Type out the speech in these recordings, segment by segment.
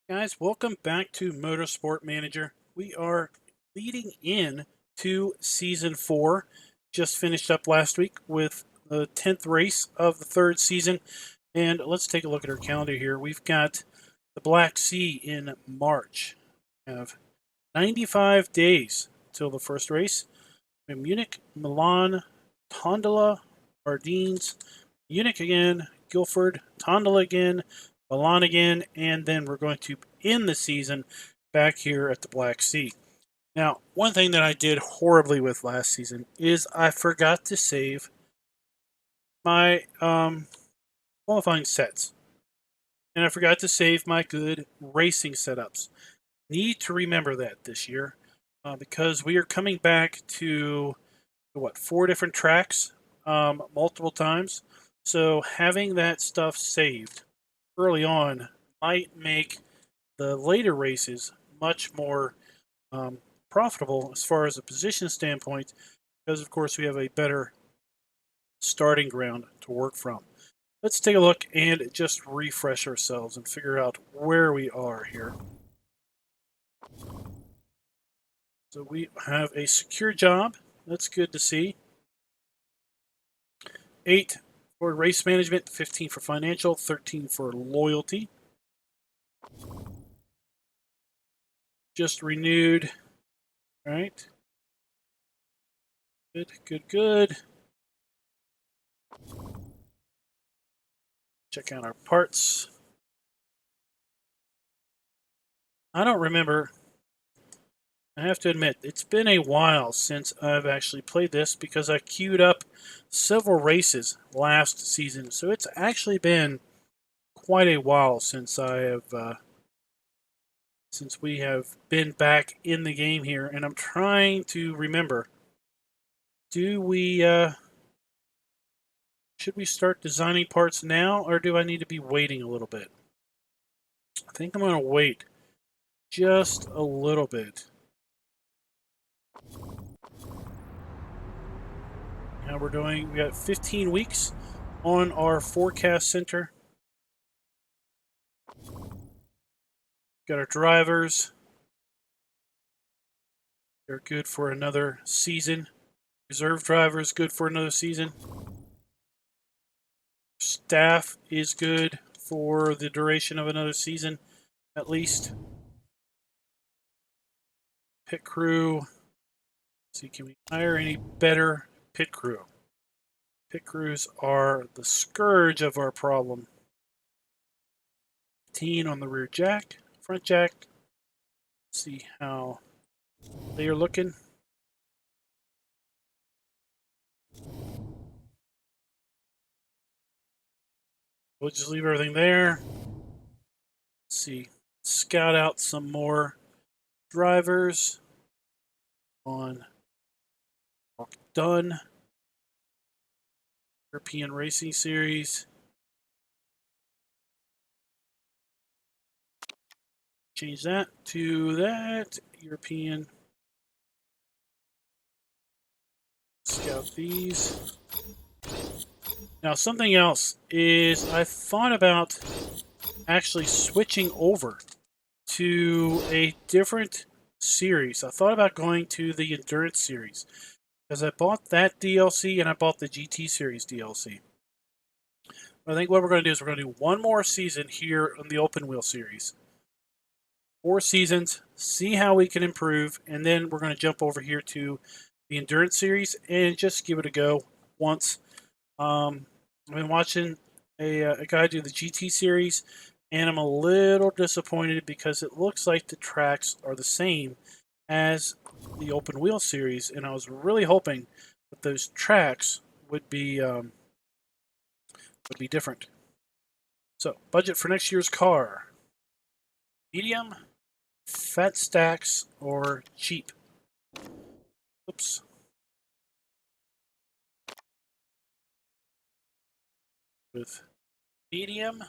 Guys, welcome back to Motorsport Manager. We are leading in to Season 4. Just finished up last week with the 10th race of the third season. And let's take a look at our calendar here. We've got the Black Sea in March. We have 95 days till the first race. We have Munich, Milan, Tondola, Ardines, Munich again, Guilford, Tondola again, Milan again, and then we're going to end the season back here at the Black Sea. Now, one thing that I did horribly with last season is I forgot to save my qualifying sets. And I forgot to save my good racing setups. Need to remember that this year because we are coming back to, what, 4 different tracks multiple times. So having that stuff saved early on might make the later races much more profitable as far as a position standpoint, because of course we have a better starting ground to work from. Let's take a look and just refresh ourselves and figure out where we are here. So we have a secure job. That's good to see. 8 for race management, 15 for financial, 13 for loyalty. Just renewed. All right. Good, good, good. Check out our parts. I don't remember. I have to admit, it's been a while since I've actually played this because I queued up several races last season. So it's actually been quite a while since I have, since we have been back in the game here. And I'm trying to remember, do we, should we start designing parts now or do I need to be waiting a little bit? I think I'm going to wait just a little bit. Now we're doing, we got 15 weeks on our forecast center. Got our drivers. They're good for another season. Reserve drivers good for another season. Staff is good for the duration of another season, at least. Pit crew. Let's see, can we hire any better pit crew? Pit crews are the scourge of our problem. 15 on the rear jack, front jack. Let's see how they are looking. We'll just leave everything there. Let's see. Scout out some more drivers on Octane European Racing Series. Change that to that European. Scout these. Now, something else is I thought about actually switching over to a different series. I thought about going to the Endurance series because I bought that DLC and I bought the GT series DLC. I think what we're going to do is we're going to do one more season here on the Open Wheel series. 4 seasons, see how we can improve, and then we're going to jump over here to the Endurance series and just give it a go once. I've been watching a guy do the GT series, and I'm a little disappointed because it looks like the tracks are the same as the Open Wheel series, and I was really hoping that those tracks would be different. So, budget for next year's car: medium, fat stacks, or cheap. Oops. With medium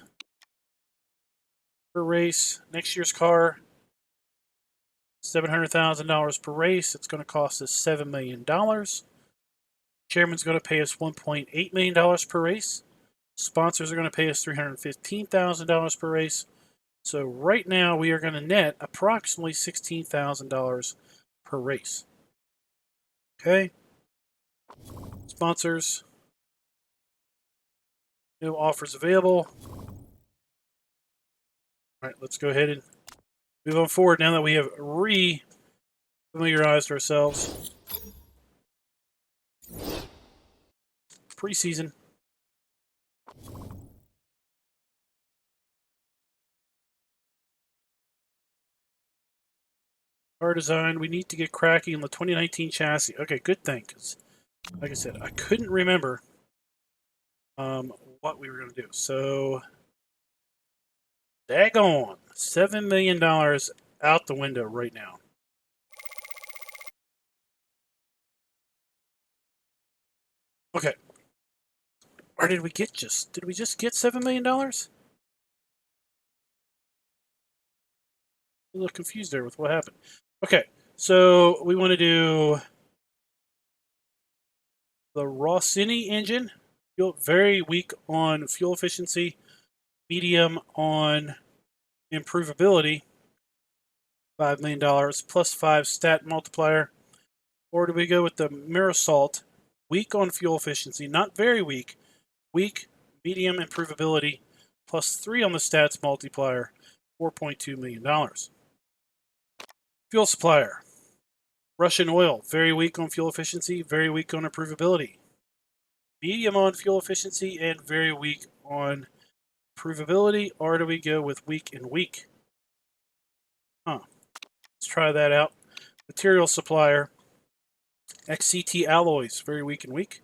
per race, next year's car, $700,000 per race. It's going to cost us $7 million. Chairman's going to pay us $1.8 million per race. Sponsors are going to pay us $315,000 per race. So right now we are going to net approximately $16,000 per race. Okay. Sponsors. No offers available. All right, let's go ahead and move on forward now that we have re-familiarized ourselves. Preseason. Car design. We need to get cracking on the 2019 chassis. Okay, good thing, because like I said, I couldn't remember what we were going to do. So, daggone, $7 million out the window right now. Okay. Or did we just get $7 million? A little confused there with what happened. Okay, so we want to do the Rossini engine. Very weak on fuel efficiency, medium on improvability, $5 million plus 5 stat multiplier. Or do we go with the Mirasalt, weak on fuel efficiency, not very weak, weak, medium improvability, plus 3 on the stats multiplier, $4.2 million. Fuel supplier, Russian oil, very weak on fuel efficiency, very weak on improvability. Medium on fuel efficiency and very weak on improvability. Or do we go with weak and weak? Let's try that out. Material supplier, XCT alloys, very weak and weak.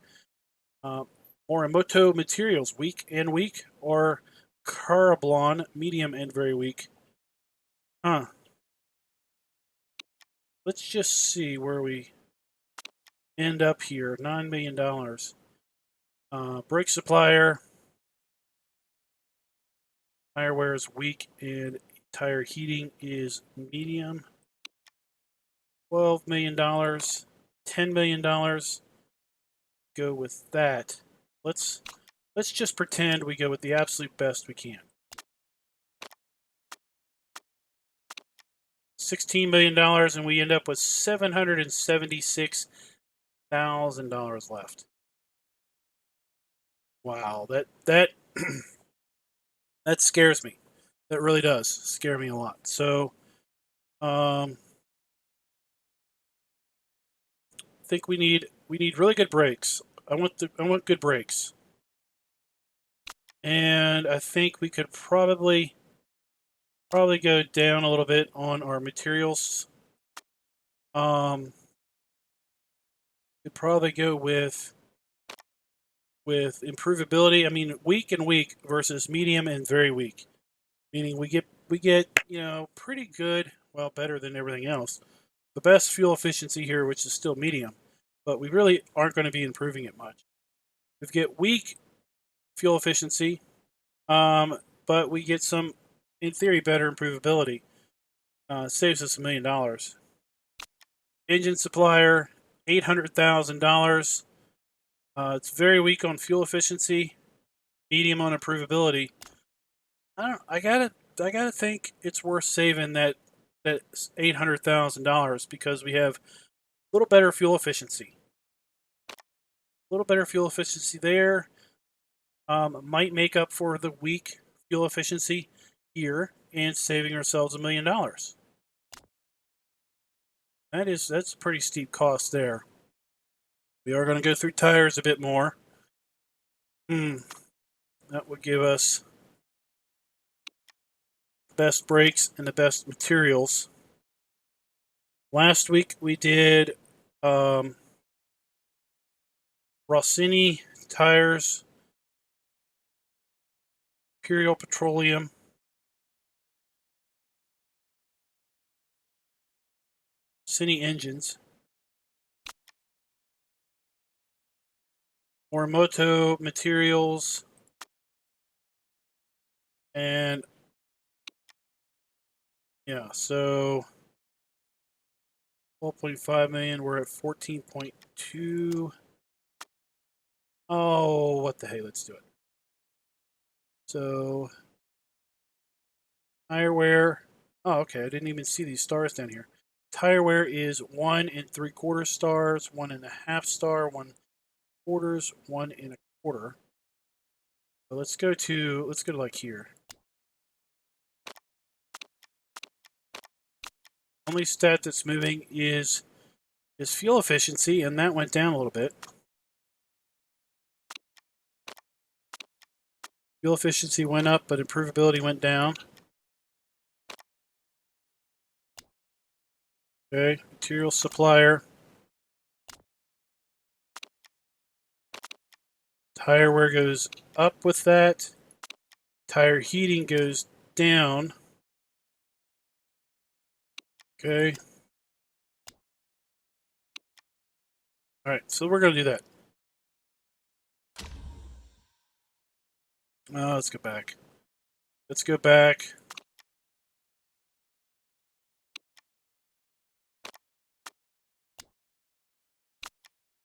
Morimoto materials, weak and weak. Or Carablon, medium and very weak. Let's just see where we end up here. $9 million. Brake supplier. Tire wear is weak and tire heating is medium. $12 million. $10 million. Go with that. Let's just pretend we go with the absolute best we can. $16 million, and we end up with $776,000 left. Wow, that that scares me. That really does scare me a lot. So, I think we need really good brakes. I want good brakes, and I think we could probably go down a little bit on our materials. Could probably go with improvability. I mean, weak and weak versus medium and very weak. Meaning we get pretty good, well, better than everything else. The best fuel efficiency here, which is still medium, but we really aren't going to be improving it much. We get weak fuel efficiency, but we get some, in theory, better improvability. Saves us $1 million. Engine supplier, $800,000. It's very weak on fuel efficiency, medium on improvability. I gotta think it's worth saving that $800,000 because we have a little better fuel efficiency. A little better fuel efficiency there might make up for the weak fuel efficiency here and saving ourselves $1 million. That's a pretty steep cost there. We are going to go through tires a bit more. That would give us the best brakes and the best materials. Last week we did Rossini tires, Imperial Petroleum, Rossini engines, Morimoto materials, and yeah, so 12.5 million. We're at 14.2. Oh, what the hey? Let's do it. So Tire wear. Oh, okay. I didn't even see these stars down here. Tire wear is 1 3/4 stars, 1 1/2 star, 1/4, 1 1/4. So let's go to like here. Only stat that's moving is fuel efficiency, and that went down a little bit. Fuel efficiency went up, but improvability went down. Okay, material supplier. Tire wear goes up with that. Tire heating goes down. Okay. All right, so we're going to do that. Let's go back. Let's go back.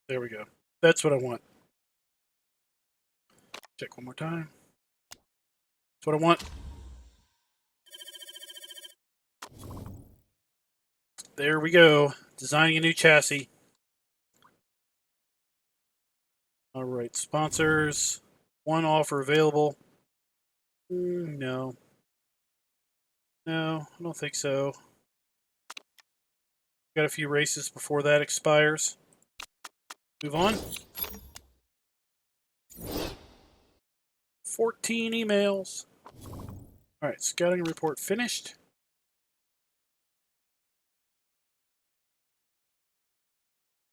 There we go. That's what I want. Check one more time. That's what I want. There we go. Designing a new chassis. All right, sponsors. One offer available. No. No, I don't think so. Got a few races before that expires. Move on. 14 emails. All right, scouting report finished.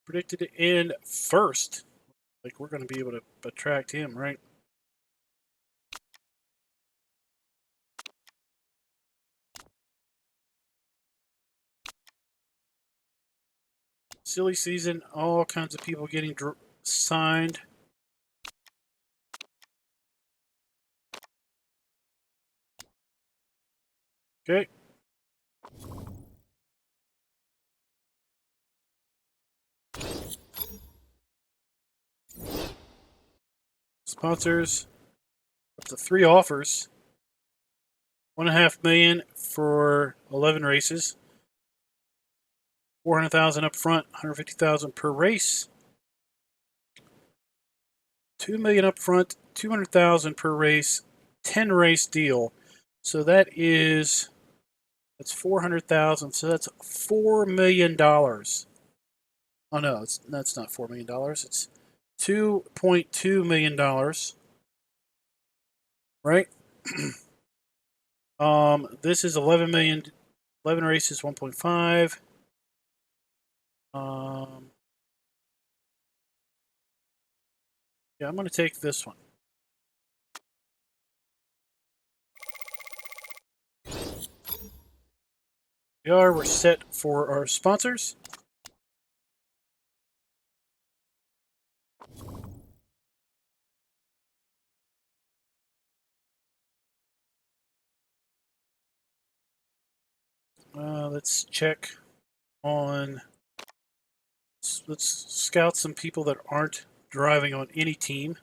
Predicted to end first. Like, we're going to be able to attract him, right? Silly season, all kinds of people getting signed. Okay. Sponsors, up to 3 offers. 1.5 million for 11 races. 400,000 up front, 150,000 per race. 2 million up front, 200,000 per race, 10 race deal. So that's 400,000. So that's $4 million. Oh no, that's not $4 million. It's $2.2 million. Right? This is 11 million, 11 races, 1.5. Yeah, I'm going to take this one. We're set for our sponsors. Let's check on. Let's scout some people that aren't driving on any team.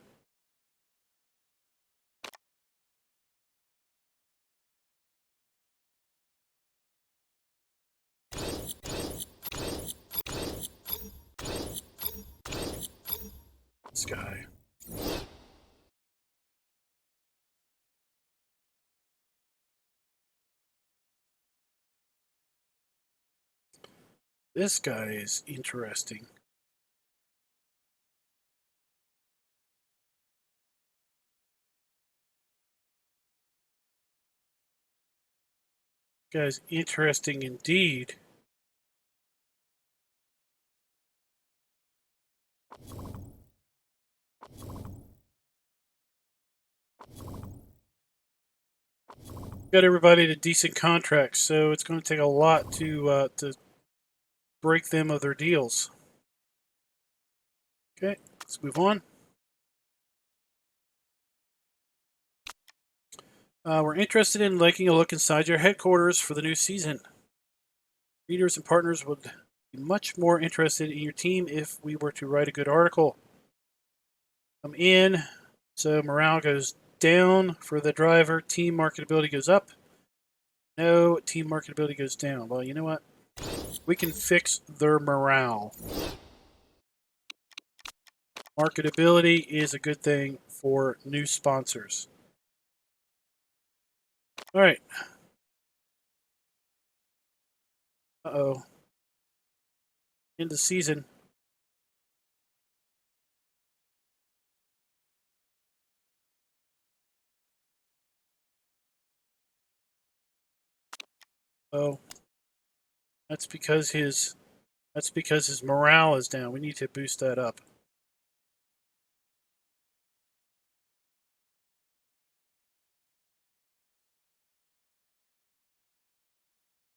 This guy. This guy is interesting. This guy's interesting indeed. Got everybody to decent contracts, so it's going to take a lot to break them of their deals. Okay, let's move on. We're interested in liking a look inside your headquarters for the new season. Readers and partners would be much more interested in your team if we were to write a good article. Come in, so morale goes down for the driver, team marketability goes up. No, team marketability goes down. Well, you know what? We can fix their morale. Marketability is a good thing for new sponsors. All right. Uh-oh. End of season. Oh, that's because his morale is down. We need to boost that up.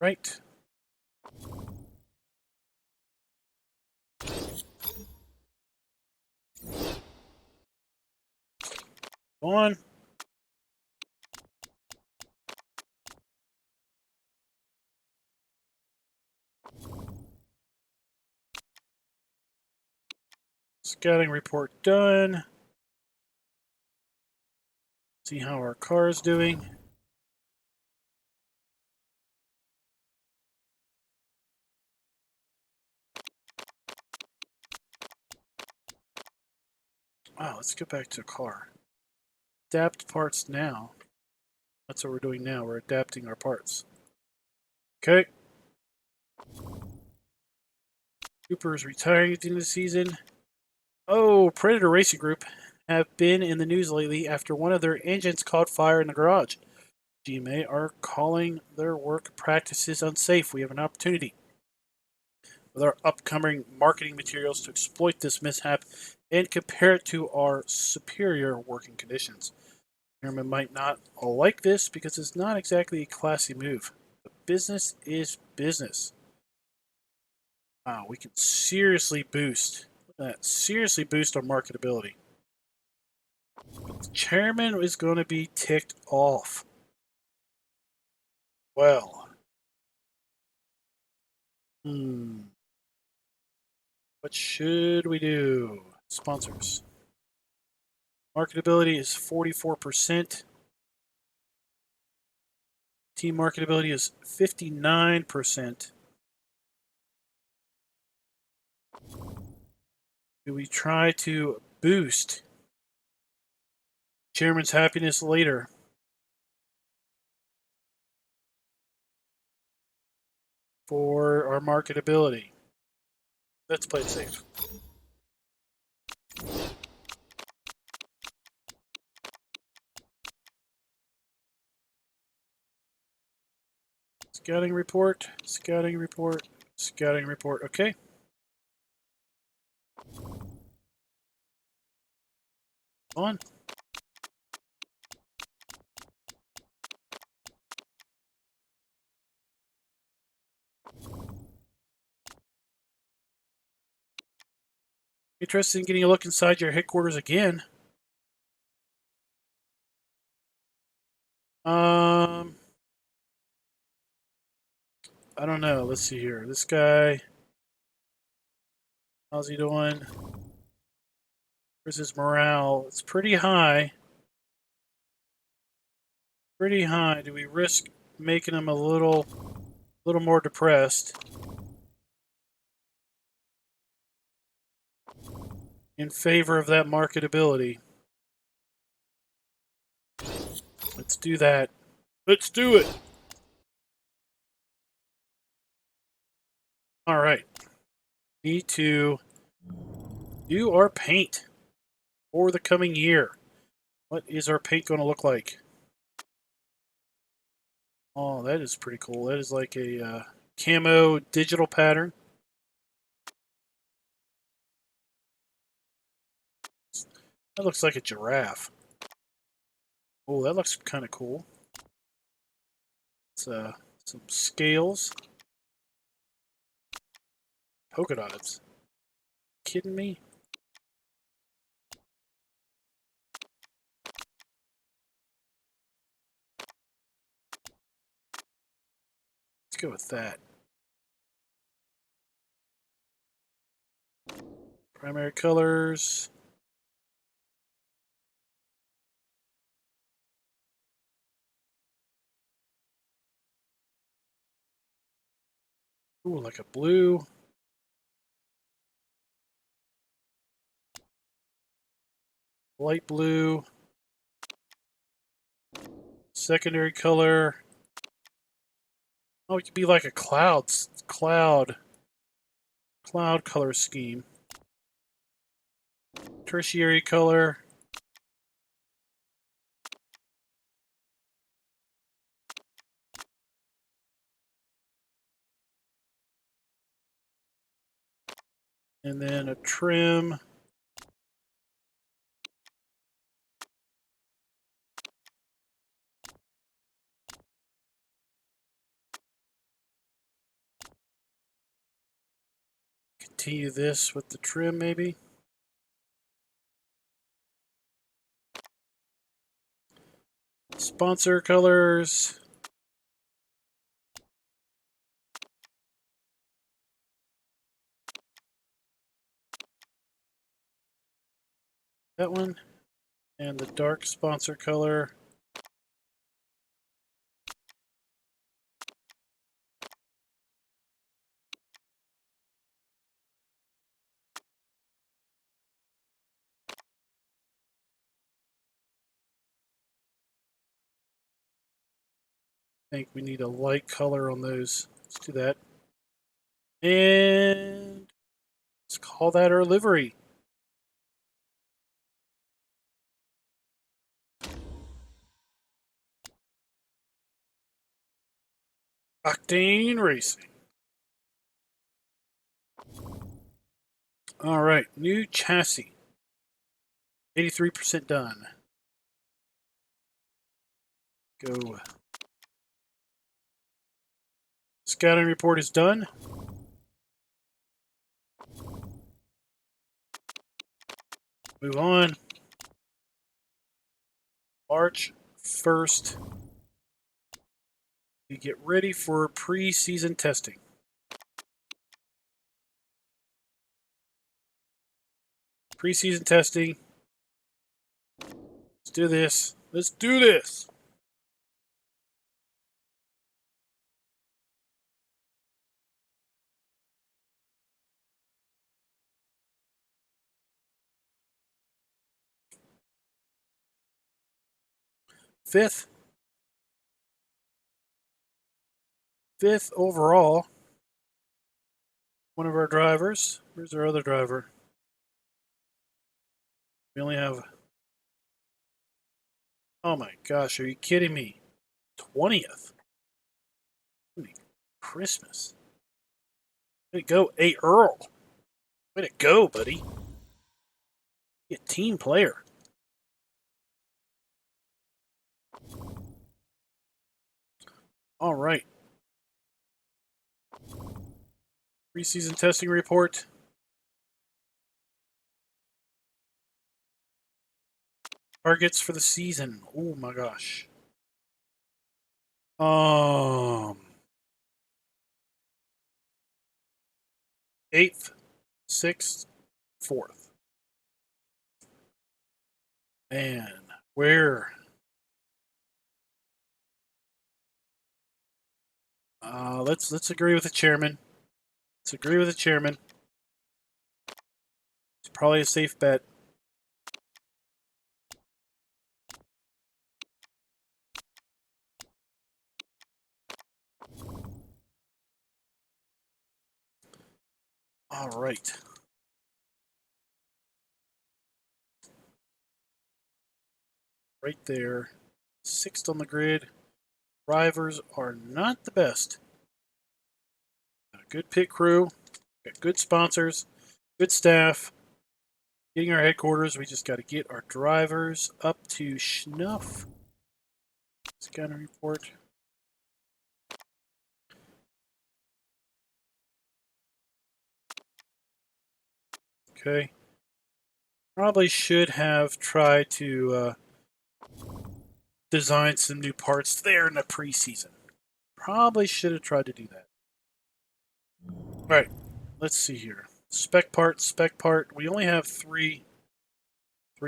Right. Go on. Scouting report done. See how our car is doing. Wow, let's get back to a car. Adapt parts now. That's what we're doing now. We're adapting our parts. Okay. Cooper is retiring at the end of the season. Oh, Predator Racing Group have been in the news lately after one of their engines caught fire in the garage. GMA are calling their work practices unsafe. We have an opportunity with our upcoming marketing materials to exploit this mishap and compare it to our superior working conditions. Chairman might not like this because it's not exactly a classy move. But business is business. Wow, we can seriously boost. Look at that. Seriously boost our marketability. But the chairman is going to be ticked off. Well, what should we do? Sponsors. Marketability is 44%. Team marketability is 59%. Do we try to boost chairman's happiness later? For our marketability. Let's play it safe. Scouting report, scouting report, scouting report. Okay. On. Interested in getting a look inside your headquarters again. I don't know. Let's see here. This guy, how's he doing? Where's his morale? It's pretty high. Pretty high. Do we risk making him a little more depressed? In favor of that marketability. Let's do that. Let's do it. All right. Need to do our paint for the coming year. What is our paint going to look like? Oh, that is pretty cool. That is like a camo digital pattern. That looks like a giraffe. Oh, that looks kind of cool. It's some scales. Polka dots. Kidding me? Let's go with that. Primary colors. Ooh, like a blue. Light blue. Secondary color. Oh, it could be like a cloud color scheme. Tertiary color. And then a trim. Continue this with the trim, maybe. Sponsor colors. That one. And the dark sponsor color. I think we need a light color on those. Let's do that. And let's call that our livery. Octane Racing. All right, new chassis. 83% done. Go. Scouting report is done. Move on. March 1st. We get ready for pre-season testing. Pre-season testing. Let's do this. Let's do this. Fifth overall. One of our drivers. Where's our other driver? We only have. Oh my gosh, are you kidding me? 20th. Christmas. Way to go, A. Earl. Way to go, buddy. Be a team player. All right. Preseason testing report. Targets for the season. Oh my gosh. 8th, 6th, 4th. Man, where? Let's agree with the chairman. Let's agree with the chairman. It's probably a safe bet. All right. Right there. 6th on the grid. Drivers are not the best. Got a good pit crew. Got good sponsors. Good staff. Getting our headquarters. We just got to get our drivers up to snuff. Scouting report. Okay. Probably should have tried to design some new parts there in the preseason. Probably should have tried to do that. All right. Let's see here. Spec part, spec part. We only have three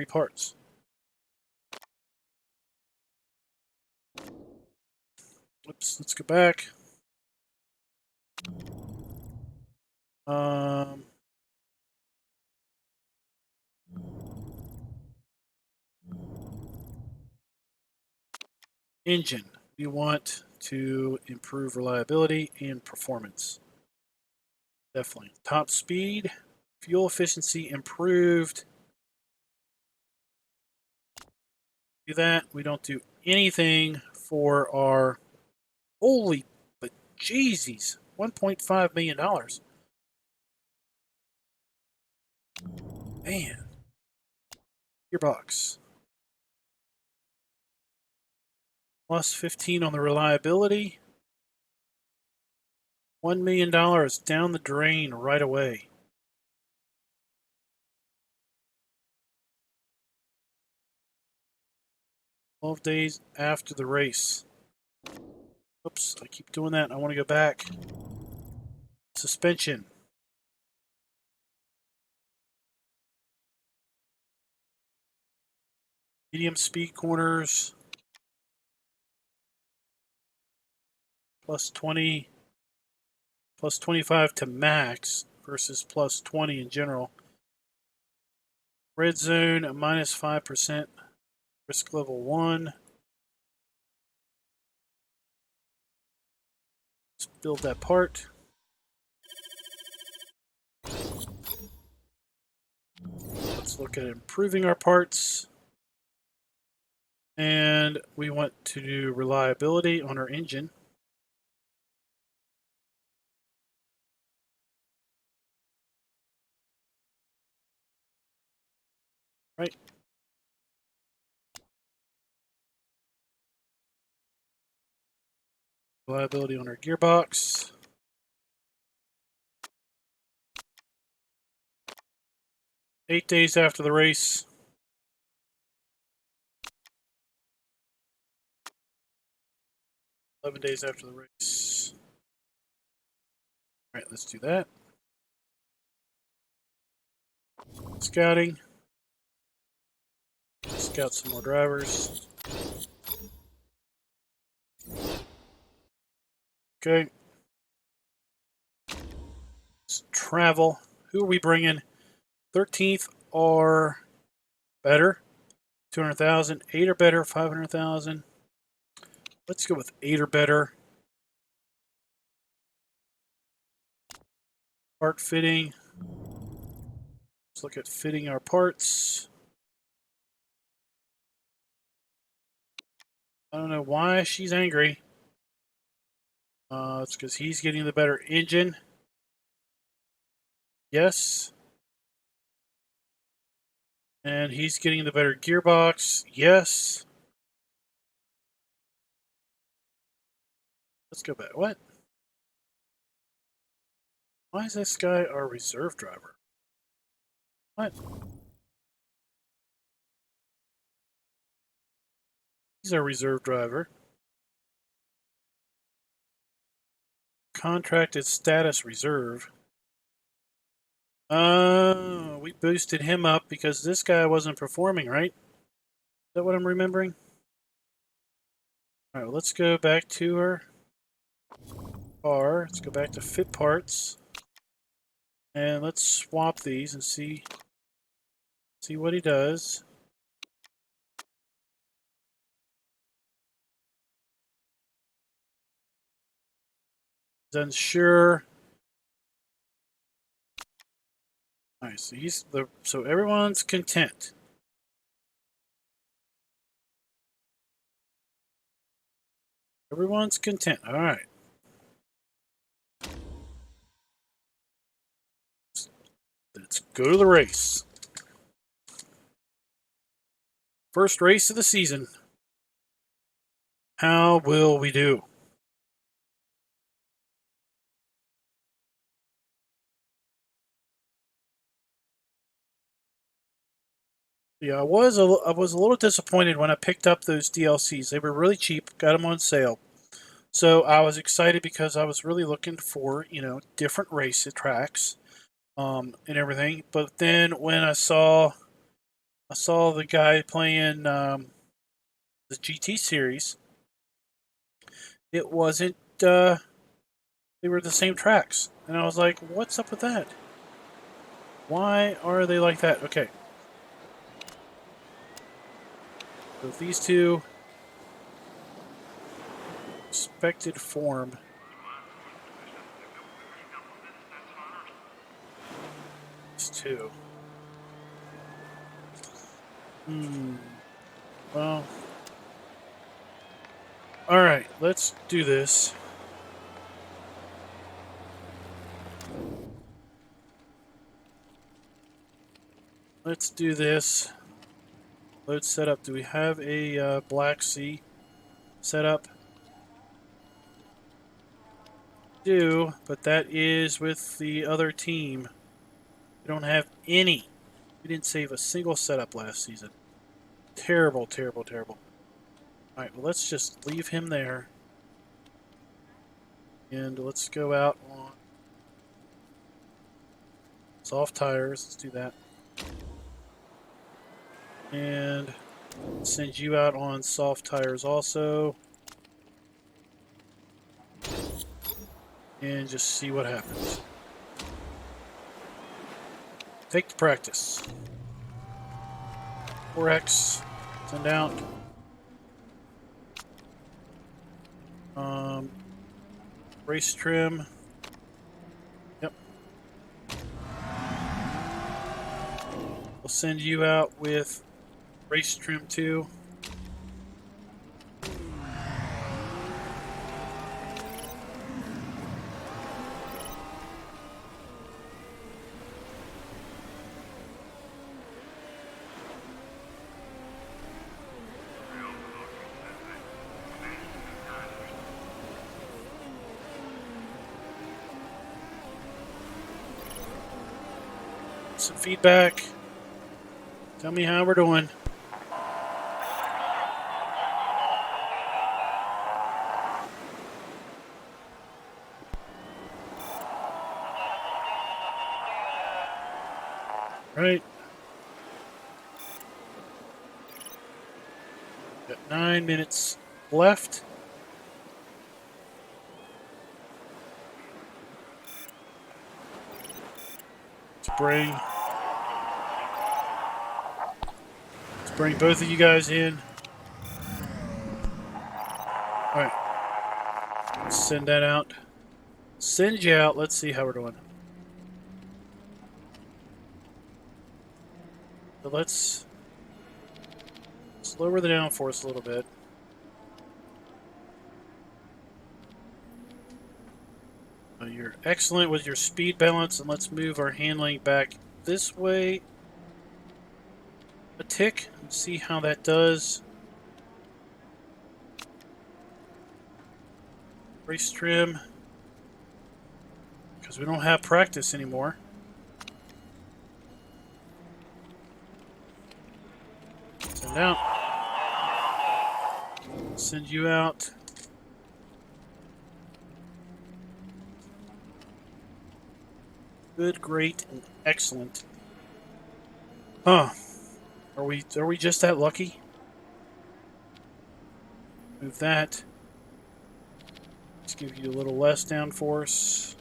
parts. Oops, let's go back. Engine. We want to improve reliability and performance. Definitely. Top speed, fuel efficiency improved. Do that. We don't do anything for our holy but Jeezies, $1.5 million. Man. Gearbox. Plus 15 on the reliability. $1 million down the drain right away. "12 days after the race." Oops, I keep doing that. I want to go back. Suspension. Medium speed corners. Plus 20. Plus 25 to max versus plus 20 in general. Red zone, minus 5%. Risk level 1. Let's build that part. Let's look at improving our parts. And we want to do reliability on our engine. Right. Reliability on our gearbox. "8 days after the race." 11 days after the race. All right, let's do that. Scouting. Scout some more drivers. Okay. Let's travel. Who are we bringing? 13th or better. 200,000. 8 or better. 500,000. Let's go with 8 or better. Part fitting. Let's look at fitting our parts. I don't know why she's angry. It's because he's getting the better engine. Yes. And he's getting the better gearbox. Yes. Let's go back. What? Why is this guy our reserve driver? What? He's our reserve driver. Contracted status reserve. We boosted him up because this guy wasn't performing, right? Is that what I'm remembering? All right, well, let's go back to our car. Let's go back to fit parts. And let's swap these and see what he does. He's unsure. All right, so everyone's content. Everyone's content. All right. Let's go to the race. First race of the season. How will we do? Yeah, I was a little disappointed when I picked up those DLCs. They were really cheap. Got them on sale. So I was excited because I was really looking for, different race tracks, and everything. But then when I saw the guy playing the GT series, it wasn't. They were the same tracks. And I was like, what's up with that? Why are they like that? Okay. So these two, expected form. These two. Well. Alright, let's do this. Let's do this. Load setup. Do we have a Black Sea setup? Do, but that is with the other team. We don't have any. We didn't save a single setup last season. Terrible, terrible, terrible. Alright, well, let's just leave him there. And let's go out on soft tires. Let's do that. And send you out on soft tires also. And just see what happens. Take the practice. 4X. Send out. Race trim. Yep. We'll send you out with race trim 2. Some feedback. Tell me how we're doing. Right. Got 9 minutes left. Let's bring both of you guys in. Alright. Send that out. Send you out. Let's see how we're doing. So let's lower the downforce a little bit. You're excellent with your speed balance, and let's move our handling back this way a tick and see how that does. Race trim, because we don't have practice anymore. Send out. Send you out. Good, great, and excellent. Huh. Are we just that lucky? Move that. Let's give you a little less downforce.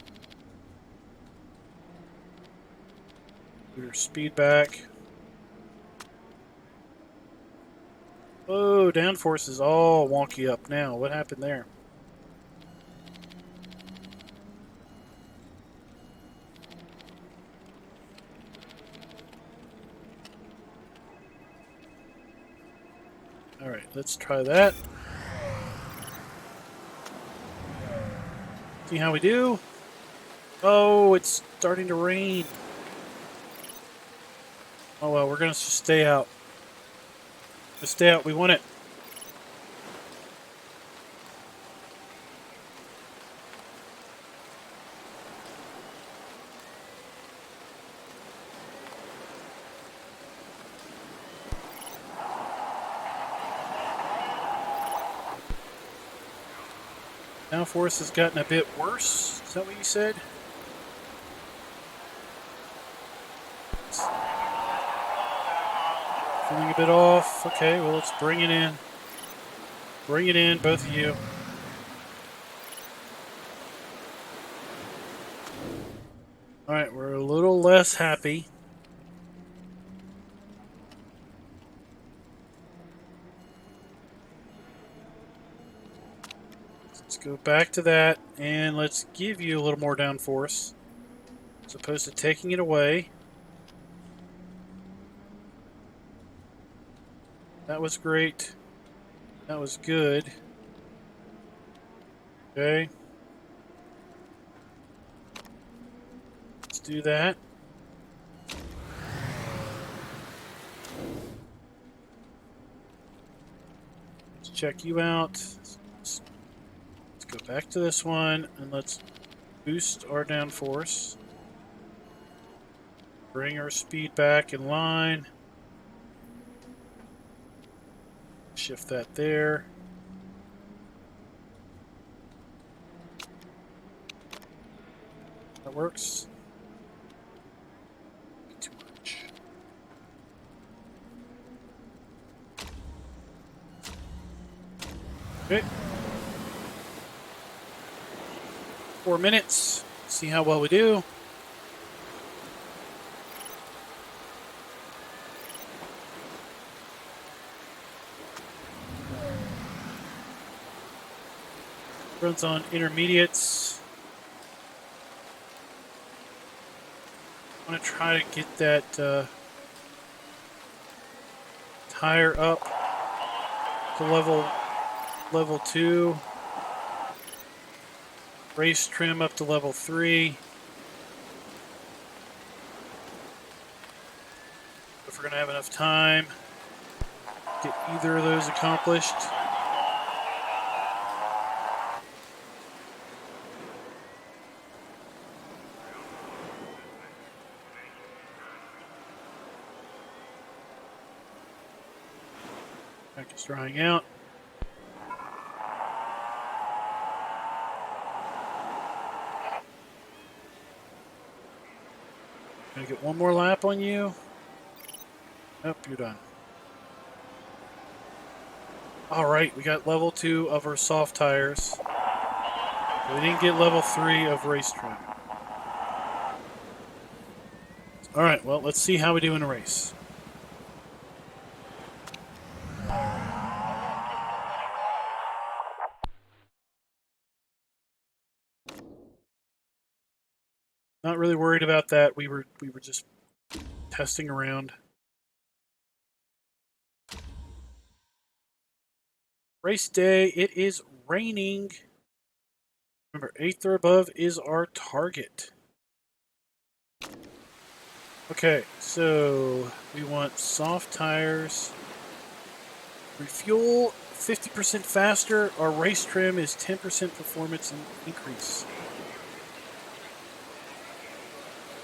Move your speed back. Oh, downforce is all wonky up now. What happened there? Alright, let's try that. See how we do? Oh, it's starting to rain. Oh well, we're gonna just stay out. Let's stay out, we want it. Downforce has gotten a bit worse. Is that what you said? Feeling a bit off. Okay, well, let's bring it in. Bring it in, both of you. All right, we're a little less happy. Let's go back to that, and let's give you a little more downforce, as opposed to taking it away. That was great. That was good. Okay. Let's do that. Let's check you out. Let's go back to this one, and let's boost our downforce. Bring our speed back in line. Shift that there. That works. Too much. Okay. 4 minutes. See how well we do. Runs on intermediates. I want to try to get that tire up to level 2. Race trim up to level 3. If we're going to have enough time to get either of those accomplished. Back is drying out. Gonna get one more lap on you. Nope, you're done. Alright, we got level 2 of our soft tires. We didn't get level 3 of race trim. Alright, well, let's see how we do in a race. Not really worried about that. We were just testing around. Race day, it is raining. Remember, 8th or above is our target. Okay, so we want soft tires. Refuel 50% faster. Our race trim is 10% performance increase.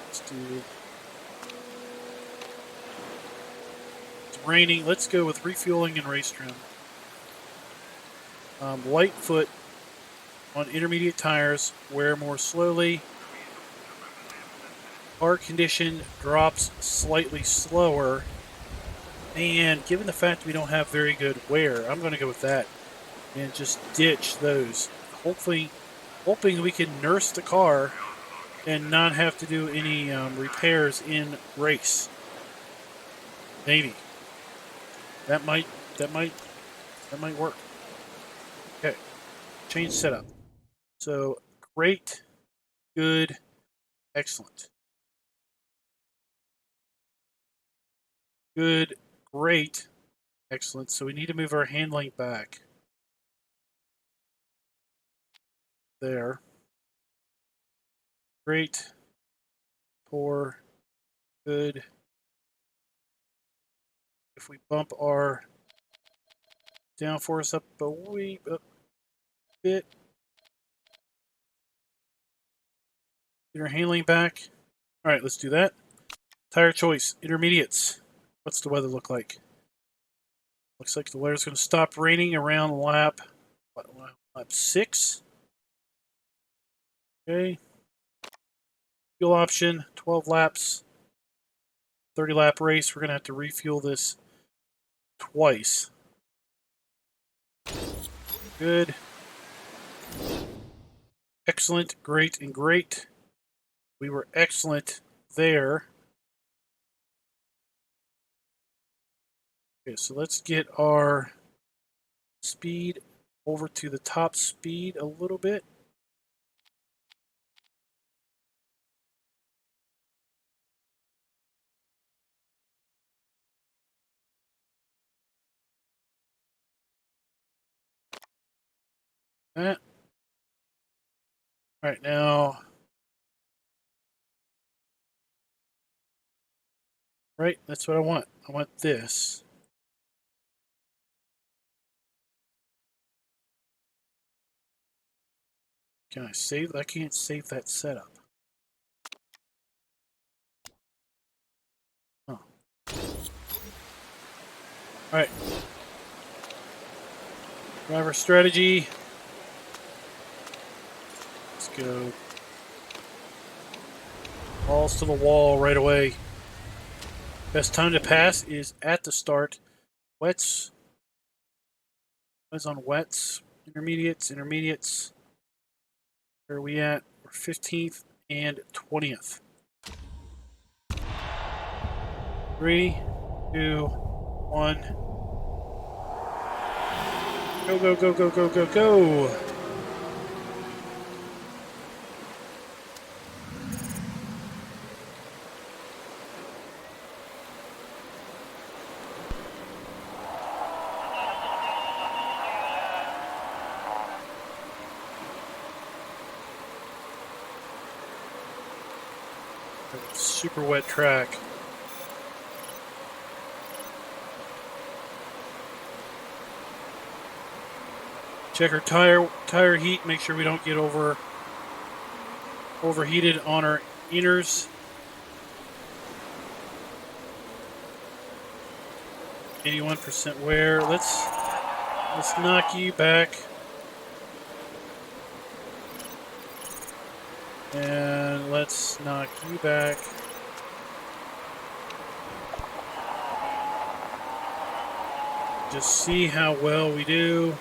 Let's do. It's raining. Let's go with refueling and race trim. Light foot on intermediate tires. Wear more slowly. Our condition drops slightly slower. And given the fact we don't have very good wear, I'm going to go with that and just ditch those. Hopefully, hoping we can nurse the car and not have to do any repairs in race. Maybe that might work. Okay, change setup. So great, good, excellent. Good, great, excellent. So we need to move our handling back. There. Great, poor, good. If we bump our downforce up a bit, get our handling back. All right, let's do that. Tire choice, intermediates. What's the weather look like? Looks like the weather's going to stop raining around lap 6. Okay. Fuel option, 12 laps, 30 lap race. We're going to have to refuel this twice. Good. Excellent, great, and great. We were excellent there. Okay, so let's get our speed over to the top speed a little bit. That. All right, now. Right, that's what I want. I want this. Can I save? I can't save that setup. Oh. Alright. Driver strategy. Let's go. Balls to the wall right away. Best time to pass is at the start. Wets. What's on wets? Intermediates. Where are we at? We're 15th and 20th. 3, 2, 1. Go, go, go, go, go, go, go. Super wet track. Check our tire heat. Make sure we don't get overheated on our inners. 81% wear. Let's knock you back. And let's knock you back. Just see how well we do.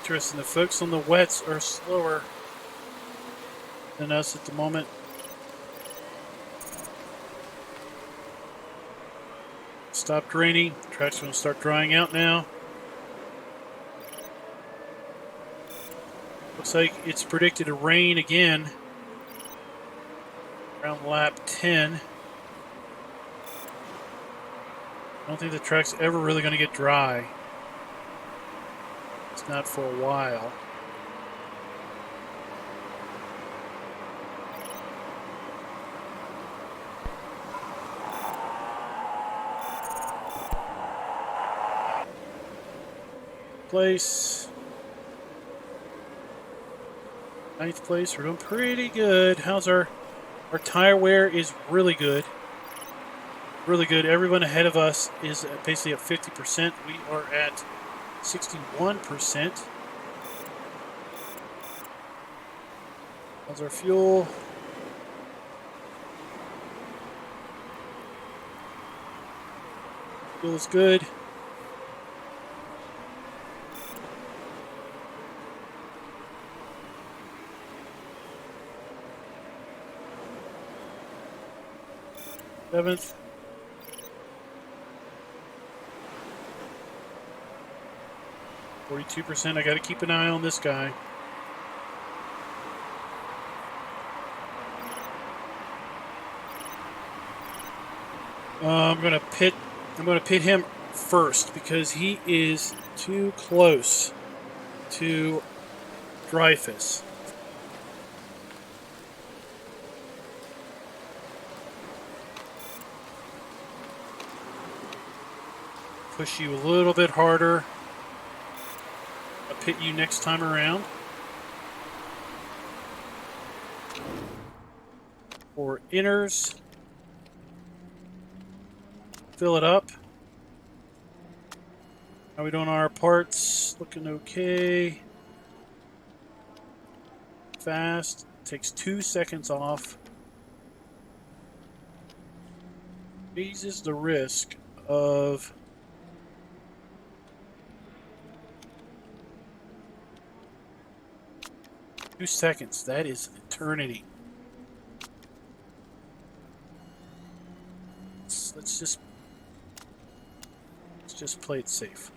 Interesting, the folks on the wets are slower than us at the moment. Stopped raining. Track's going to start drying out now. Looks like it's predicted to rain again around lap 10. I don't think the track's ever really going to get dry. It's not for a while. Place. 9th place. We're doing pretty good. How's our tire wear is really good. Really good. Everyone ahead of us is basically at 50%. We are at 61%. How's our fuel? Fuel is good. Seventh. 42%. I got to keep an eye on this guy. I'm gonna pit him first because he is too close to Dreyfus. Push you a little bit harder. I'll pit you next time around. For inners, fill it up. How we doing on our parts? Looking okay. Fast. Takes 2 seconds off. Raises the risk of 2 seconds. That is an eternity. Let's just play it safe.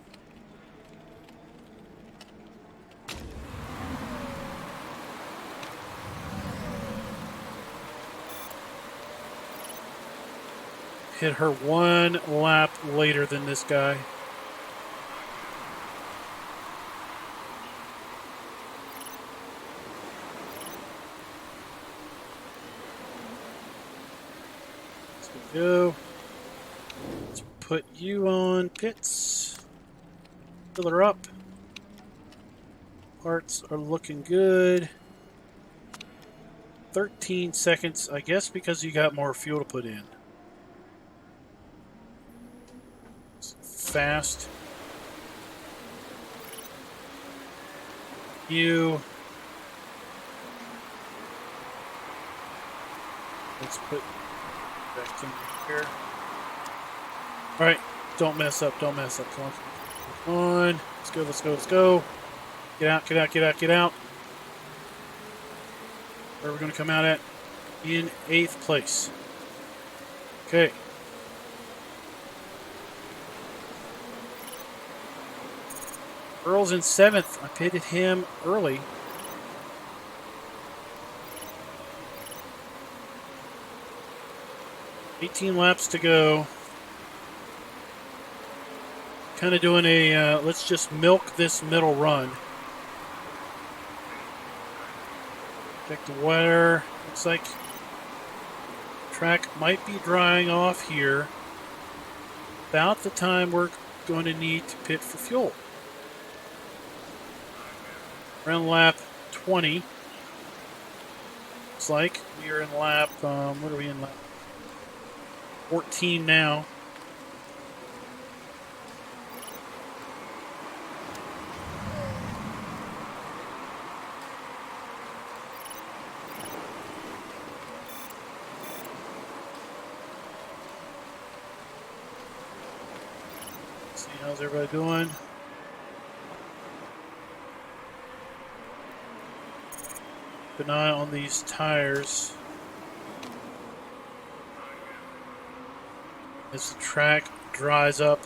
Hit her 1 lap later than this guy. Let's go. Let's put you on pits. Fill her up. Parts are looking good. 13 seconds, I guess, because you got more fuel to put in. Fast. You. Let's put back in here. All right, don't mess up. Don't mess up. Come on, come on. Let's go. Let's go. Let's go. Get out. Get out. Get out. Get out. Where are we going to come out at? In 8th place. Okay. Earl's in 7th. I pitted him early. $18 laps to go. Kind of doing a, let's just milk this middle run. Check the weather. Looks like track might be drying off here. About the time we're going to need to pit for fuel. Around lap 20. Looks like we are in lap, what are we in lap? 14 now. Let's see, how's everybody doing? Keep an eye on these tires. As the track dries up.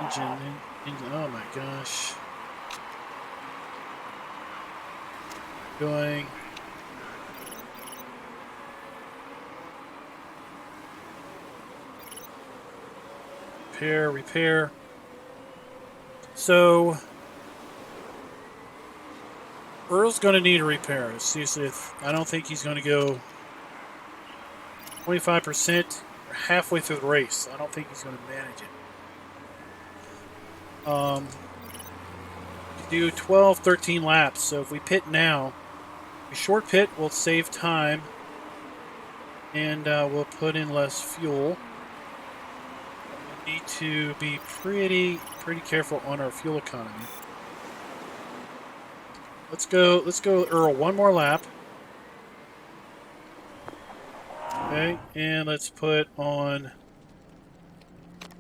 Engine, oh my gosh. Going. Repair. So Earl's going to need a repair. Seriously, I don't think he's going to go 25% or halfway through the race. I don't think he's going to manage it. Do 12, 13 laps. So if we pit now, a short pit will save time, and we'll put in less fuel. We need to be pretty careful on our fuel economy. Let's go, Earl, one more lap. Okay, and let's put on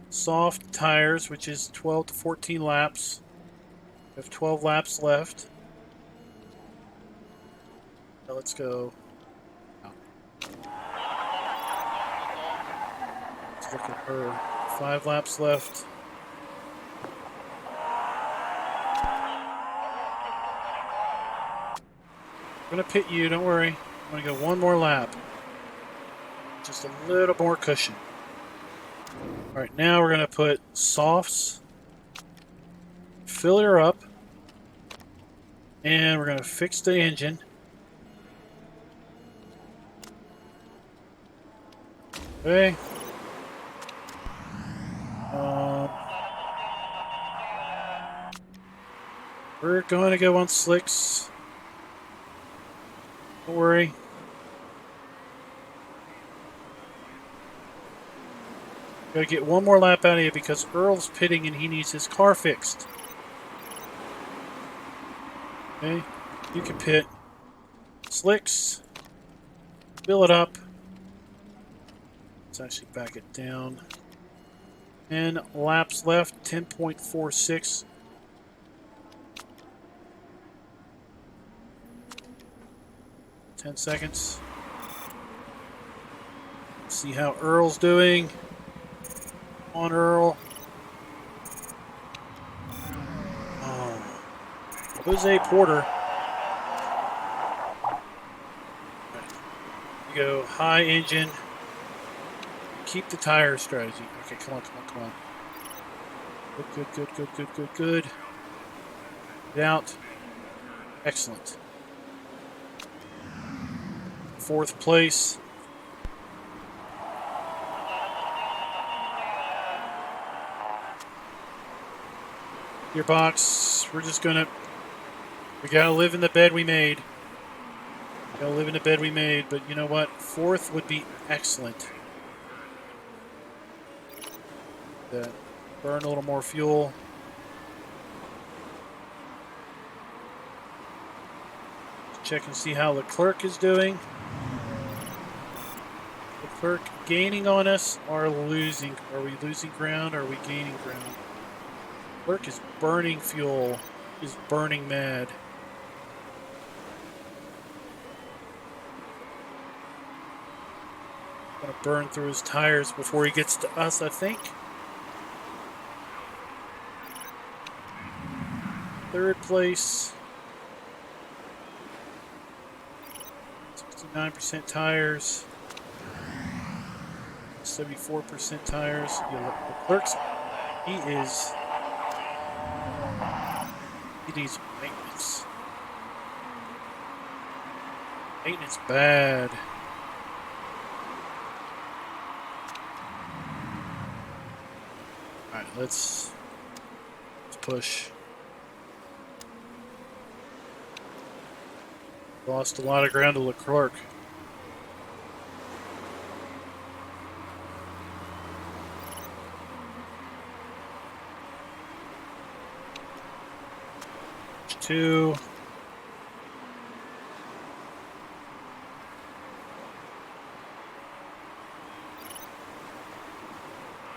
soft tires, which is 12 to 14 laps. We have 12 laps left. Now let's go. Let's look at her. 5 laps left. I'm going to pit you, don't worry. I'm going to go one more lap. Just a little more cushion. Alright, now we're going to put softs. Fill her up. And we're going to fix the engine. Okay. We're going to go on slicks. Don't worry. Gotta get one more lap out of you because Earl's pitting and he needs his car fixed. Okay, you can pit. Slicks. Fill it up. Let's actually back it down. 10 laps left, 10.46. Ten seconds. See how Earl's doing. On Earl. Oh. Jose Porter. You go high engine. Keep the tire strategy. Okay, come on, come on, come on. Good, good, good, good, good, good, good. Get out. Excellent. Fourth place. Gearbox, we're just gonna. We gotta live in the bed we made. Gotta live in the bed we made, but you know what? Fourth would be excellent. Burn a little more fuel. Check and see how Leclerc is doing. Leclerc gaining on us or losing? Are we losing ground or are we gaining ground? Leclerc is burning fuel. Is burning mad. Gonna burn through his tires before he gets to us, I think. Third place. 69% tires. 74% tires. Yeah, Leclerc's. He needs maintenance. Maintenance bad. Alright, let's push. Lost a lot of ground to Leclerc. Two.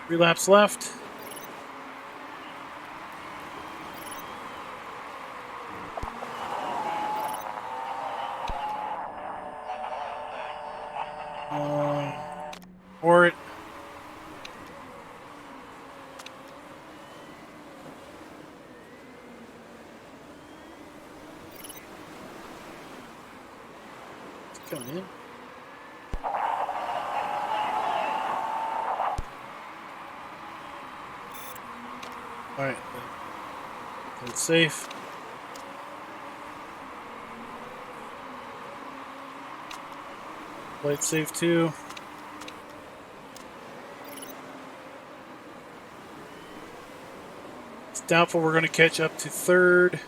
Three laps left. Or it. It's coming in. All right, it's safe. Play it safe too. It's doubtful we're going to catch up to third.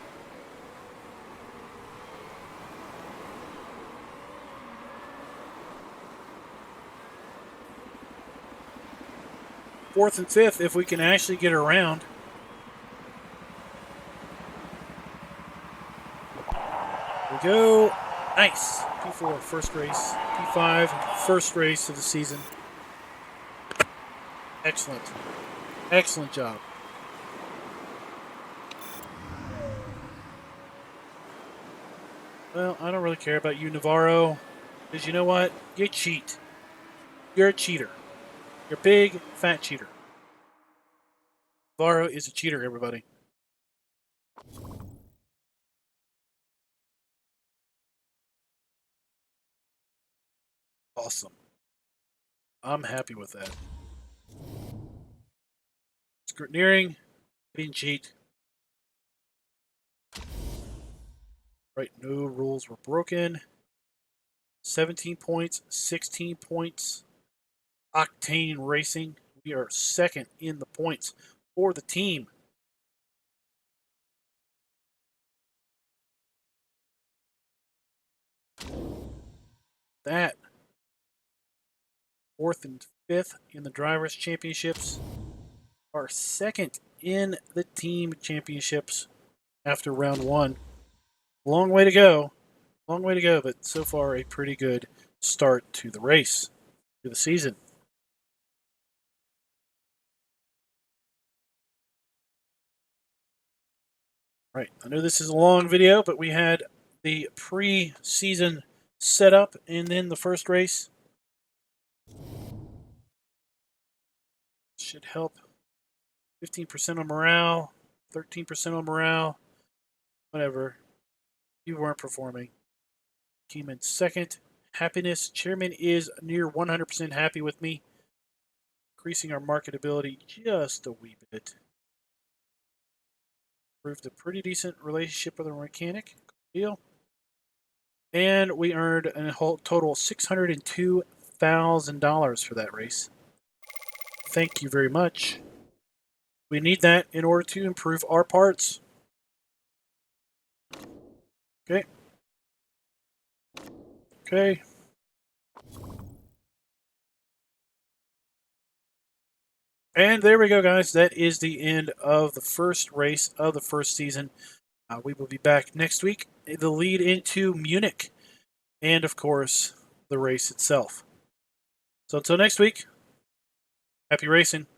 Fourth and fifth if we can actually get around. There we go. Nice. P4, first race. P5, first race of the season. Excellent. Excellent job. Well, I don't really care about you, Navarro. Because you know what? You cheat. You're a cheater. You're a big, fat cheater. Navarro is a cheater, everybody. Awesome. I'm happy with that. Scrutineering. Didn't cheat. Right, no rules were broken. 17 points, 16 points. Octane Racing. We are second in the points for the team. That. Fourth and fifth in the Drivers' Championships. Our second in the Team Championships after round one. Long way to go. Long way to go, but so far a pretty good start to the race, to the season. Right. I know this is a long video, but we had the pre-season setup and then the first race. Should help. 15% on morale, 13% on morale, whatever. You weren't performing. Came in second. Happiness. Chairman is near 100% happy with me. Increasing our marketability just a wee bit. Proved a pretty decent relationship with our mechanic. Good deal. And we earned a whole total $602,000 for that race. Thank you very much. We need that in order to improve our parts. Okay. Okay. And there we go, guys. That is the end of the first race of the first season. We will be back next week. The lead into Munich. And, of course, the race itself. So until next week, happy racing.